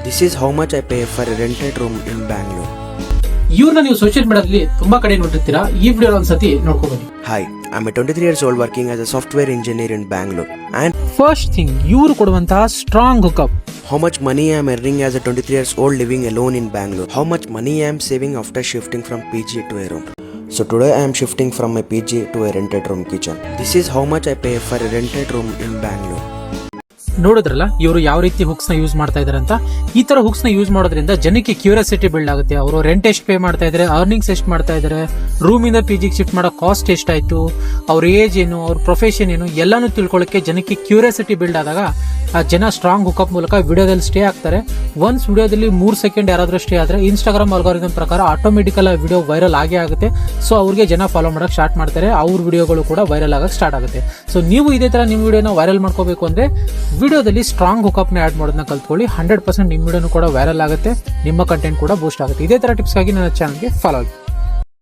This is how much I pay for a rented room in Bangalore. ಇವ್ರನ್ನ ನೀವು social ಮೀಡಿಯಾದಲ್ಲಿ ತುಂಬಾ ಕಡೆ ನೋಡಿರ್ತೀರಾ. ಈ ವಿಡಿಯೋ ಒಂದ್ಸತಿ ನೋಡ್ಕೋಬಹುದು. Hi, I'm a 23 years old working as a software engineer in Bangalore. And first thing ಇವರು ಕೊಡುವಂತಹ strong hook up. how much money I am earning as a 23 years old living alone in Bangalore. How much money I am saving after shifting from PG to a room. So today I am shifting from my PG to a rented room kitchen. This is how much I pay for a rented room in Bangalore. ನೋಡಿದ್ರಲ್ಲ ಇವರು ಯಾವ ರೀತಿ hooks ನ use ಮಾಡ್ತಾ ಇದಾರೆ ಅಂತ. ಈ ತರ ಹುಕ್ಸ್ ನ ಯೂಸ್ ಮಾಡೋದ್ರಿಂದ ಜನಕ್ಕೆ ಕ್ಯೂರಿಯಾಸಿಟಿ ಬಿಲ್ಡ್ ಆಗುತ್ತೆ. ಅವರು ರೆಂಟ್ ಎಷ್ಟು ಪೇ ಮಾಡ್ತಾ ಇದಾರೆ, ಅರ್ನಿಂಗ್ಸ್ ಎಷ್ಟು ಮಾಡ್ತಾ ಇದಾರೆ, ರೂಮ್ ಇಂದ PG ಶಿಫ್ಟ್ ಮಾಡೋ ಕಾಸ್ಟ್ ಎಷ್ಟಾಯ್ತು, ಅವ್ರ ಏಜ್ ಏನು, ಅವ್ರ ಪ್ರೊಫೆಷನ್ ಏನು ಎಲ್ಲಾನು ತಿಳ್ಕೊಳ್ಳೋಕೆ ಜನಕ್ಕೆ ಕ್ಯೂರಿಯಾಸಿಟಿ ಬಿಲ್ಡ್ ಆದಾಗ ಆ ಜನ ಸ್ಟ್ರಾಂಗ್ ಹುಕ್ಅಪ್ ಮೂಲಕ ವಿಡಿಯೋದಲ್ಲಿ ಸ್ಟೇ ಆಗ್ತಾರೆ. ಒನ್ಸ್ ವಿಡಿಯೋದಲ್ಲಿ 3 ಸೆಕೆಂಡ್ ಯಾರಾದ್ರೂ ಸ್ಟೇ ಆದ್ರೆ ಇನ್ಸ್ಟಾಗ್ರಾಮ್ ಅಲ್ಗಾರಿದಮ್ ಪ್ರಕಾರ ಆಟೋಮೆಟಿಕಲ್ ಆ ವಿಡಿಯೋ ವೈರಲ್ ಆಗೇ ಆಗುತ್ತೆ. ಸೊ ಅವ್ರಿಗೆ ಜನ ಫಾಲೋ ಮಾಡಕ್ ಸ್ಟಾರ್ಟ್ ಮಾಡ್ತಾರೆ, ಅವ್ರ ವಿಡಿಯೋಗಳು ಕೂಡ ವೈರಲ್ ಆಗಕ್ಕೆ ಸ್ಟಾರ್ಟ್ ಆಗುತ್ತೆ. ಸೊ ನೀವು ಇದೇ ತರ ನಿಮ್ಮ ವಿಡಿಯೋನ ವೈರಲ್ ಮಾಡ್ಕೋಬೇಕು ಅಂದ್ರೆ ವಿಡಿಯೋದಲ್ಲಿ ಸ್ಟ್ರಾಂಗ್ ಹುಕ್ಅಪ್ ನ ಆಡ್ ಮಾಡೋದನ್ನ ಕಲ್ತ್ಕೊಳ್ಳಿ. 100% ನಿಮ್ಮ ವಿಡಿಯೋನು ಕೂಡ ವೈರಲ್ ಆಗುತ್ತೆ, ನಿಮ್ಮ ಕಂಟೆಂಟ್ ಕೂಡ ಬೂಸ್ಟ್ ಆಗುತ್ತೆ. ಇದೇ ತರ ಟಿಪ್ಸ್ ಆಗಿ ನನ್ನ ಚಾನಲ್ಗೆ ಫಾಲೋ ಆಗಿ.